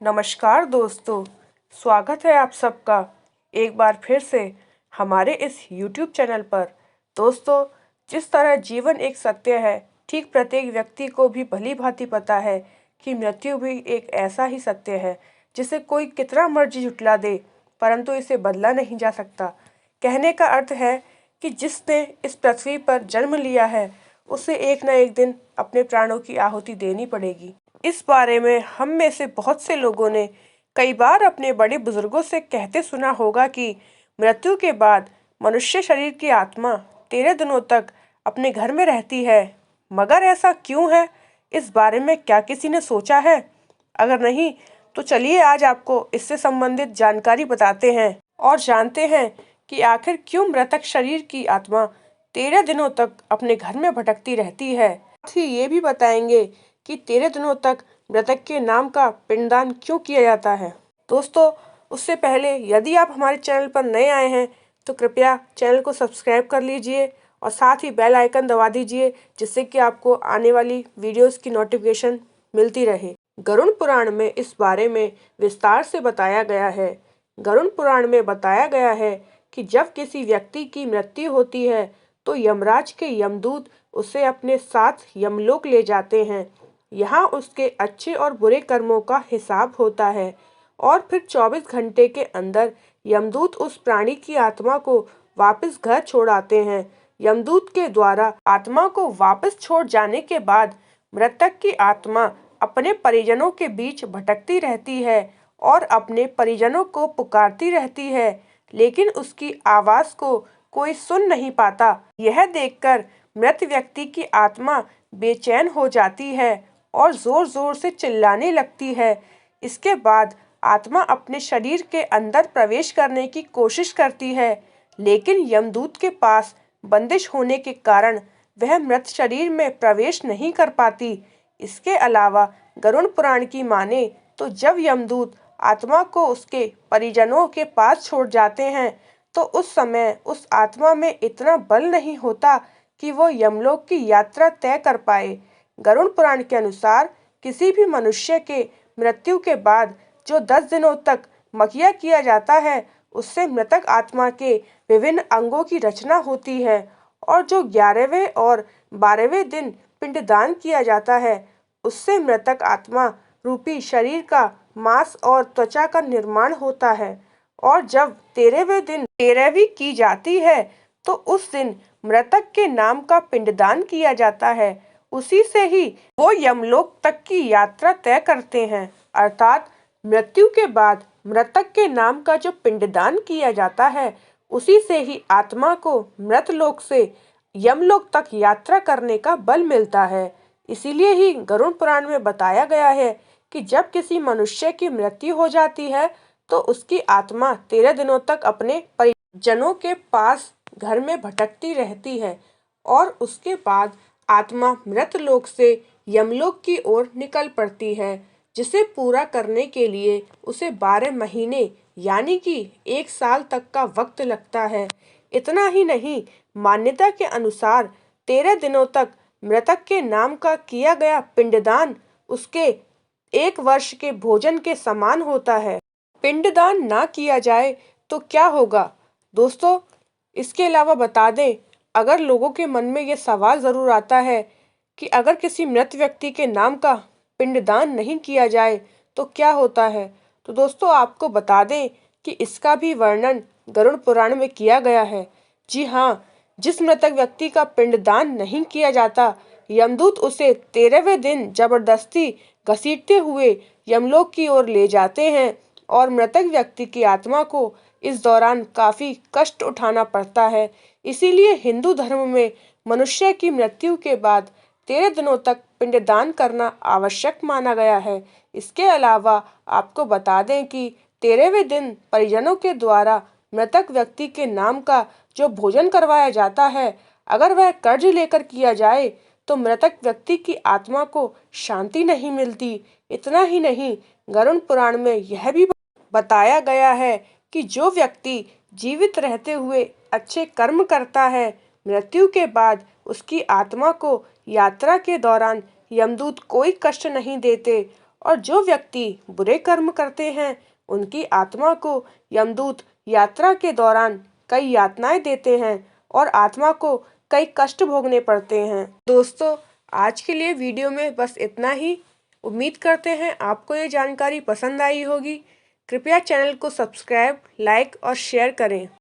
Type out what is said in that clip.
नमस्कार दोस्तों, स्वागत है आप सबका एक बार फिर से हमारे इस YouTube चैनल पर। दोस्तों, जिस तरह जीवन एक सत्य है, ठीक प्रत्येक व्यक्ति को भी भली भांति पता है कि मृत्यु भी एक ऐसा ही सत्य है जिसे कोई कितना मर्जी झुठला दे, परंतु इसे बदला नहीं जा सकता। कहने का अर्थ है कि जिसने इस पृथ्वी पर जन्म लिया है, उसे एक न एक दिन अपने प्राणों की आहुति देनी पड़ेगी। इस बारे में हम में से बहुत से लोगों ने कई बार अपने बड़े बुजुर्गों से कहते सुना होगा कि मृत्यु के बाद मनुष्य शरीर की आत्मा 13 दिनों तक अपने घर में रहती है। मगर ऐसा क्यों है? इस बारे में क्या किसी ने सोचा है? अगर नहीं, तो चलिए आज आपको इससे संबंधित जानकारी बताते हैं और जानते हैं कि आखिर क्यों मृतक शरीर की आत्मा 13 दिनों तक अपने घर में भटकती रहती है। साथ ही ये भी बताएंगे कि 13 दिनों तक मृतक के नाम का पिंडदान क्यों किया जाता है। दोस्तों, उससे पहले यदि आप हमारे चैनल पर नए आए हैं तो कृपया चैनल को सब्सक्राइब कर लीजिए और साथ ही बेल आइकन दबा दीजिए, जिससे कि आपको आने वाली वीडियोस की नोटिफिकेशन मिलती रहे। गरुड़ पुराण में इस बारे में विस्तार से बताया गया है। गरुड़ पुराण में बताया गया है कि जब किसी व्यक्ति की मृत्यु होती है तो यमराज के यमदूत उसे अपने साथ यमलोक ले जाते हैं। यहाँ उसके अच्छे और बुरे कर्मों का हिसाब होता है और फिर 24 घंटे के अंदर यमदूत उस प्राणी की आत्मा को वापस घर छोड़ आते हैं। यमदूत के द्वारा आत्मा को वापस छोड़ जाने के बाद मृतक की आत्मा अपने परिजनों के बीच भटकती रहती है और अपने परिजनों को पुकारती रहती है, लेकिन उसकी आवाज को कोई सुन नहीं पाता। यह देखकर मृत व्यक्ति की आत्मा बेचैन हो जाती है और जोर जोर से चिल्लाने लगती है। इसके बाद आत्मा अपने शरीर के अंदर प्रवेश करने की कोशिश करती है, लेकिन यमदूत के पास बंदिश होने के कारण वह मृत शरीर में प्रवेश नहीं कर पाती। इसके अलावा गरुड़ पुराण की माने तो जब यमदूत आत्मा को उसके परिजनों के पास छोड़ जाते हैं तो उस समय उस आत्मा में इतना बल नहीं होता कि वो यमलोक की यात्रा तय कर पाए। गरुड़ पुराण के अनुसार किसी भी मनुष्य के मृत्यु के बाद जो 10 दिनों तक मकिया किया जाता है, उससे मृतक आत्मा के विभिन्न अंगों की रचना होती है और जो 11वें और 12वें दिन पिंडदान किया जाता है, उससे मृतक आत्मा रूपी शरीर का मांस और त्वचा का निर्माण होता है। और जब 13वें दिन 13वीं की जाती है तो उस दिन मृतक के नाम का पिंडदान किया जाता है। उसी से ही वो यमलोक तक की यात्रा तय करते हैं। अर्थात मृत्यु के बाद मृतक के नाम का जो पिंडदान किया जाता है, उसी से ही आत्मा को मृतलोक से यमलोक तक यात्रा करने का बल मिलता है। इसीलिए ही गरुड़ पुराण में बताया गया है कि जब किसी मनुष्य की मृत्यु हो जाती है तो उसकी आत्मा 13 दिनों तक अपने परिजनों के पास घर में भटकती रहती है और उसके बाद आत्मा मृतलोक से यमलोक की ओर निकल पड़ती है, जिसे पूरा करने के लिए उसे 12 महीने यानी कि 1 साल तक का वक्त लगता है। इतना ही नहीं, मान्यता के अनुसार 13 दिनों तक मृतक के नाम का किया गया पिंडदान उसके 1 वर्ष के भोजन के समान होता है। पिंडदान ना किया जाए तो क्या होगा? दोस्तों, इसके अलावा बता दें, अगर लोगों के मन में ये सवाल ज़रूर आता है कि अगर किसी मृत व्यक्ति के नाम का पिंडदान नहीं किया जाए तो क्या होता है, तो दोस्तों आपको बता दें कि इसका भी वर्णन गरुड़ पुराण में किया गया है। जी हाँ, जिस मृतक व्यक्ति का पिंडदान नहीं किया जाता, यमदूत उसे 13वें दिन जबरदस्ती घसीटते हुए यमलोक की ओर ले जाते हैं और मृतक व्यक्ति की आत्मा को इस दौरान काफी कष्ट उठाना पड़ता है। इसीलिए हिंदू धर्म में मनुष्य की मृत्यु के बाद 13 दिनों तक पिंडदान करना आवश्यक माना गया है। इसके अलावा आपको बता दें कि 13वें दिन परिजनों के द्वारा मृतक व्यक्ति के नाम का जो भोजन करवाया जाता है, अगर वह कर्ज लेकर किया जाए तो मृतक व्यक्ति की आत्मा को शांति नहीं मिलती। इतना ही नहीं, गरुड़ पुराण में यह भी बताया गया है कि जो व्यक्ति जीवित रहते हुए अच्छे कर्म करता है, मृत्यु के बाद उसकी आत्मा को यात्रा के दौरान यमदूत कोई कष्ट नहीं देते और जो व्यक्ति बुरे कर्म करते हैं उनकी आत्मा को यमदूत यात्रा के दौरान कई यातनाएं देते हैं और आत्मा को कई कष्ट भोगने पड़ते हैं। दोस्तों, आज के लिए वीडियो में बस इतना ही। उम्मीद करते हैं आपको ये जानकारी पसंद आई होगी। कृपया चैनल को सब्सक्राइब, लाइक और शेयर करें।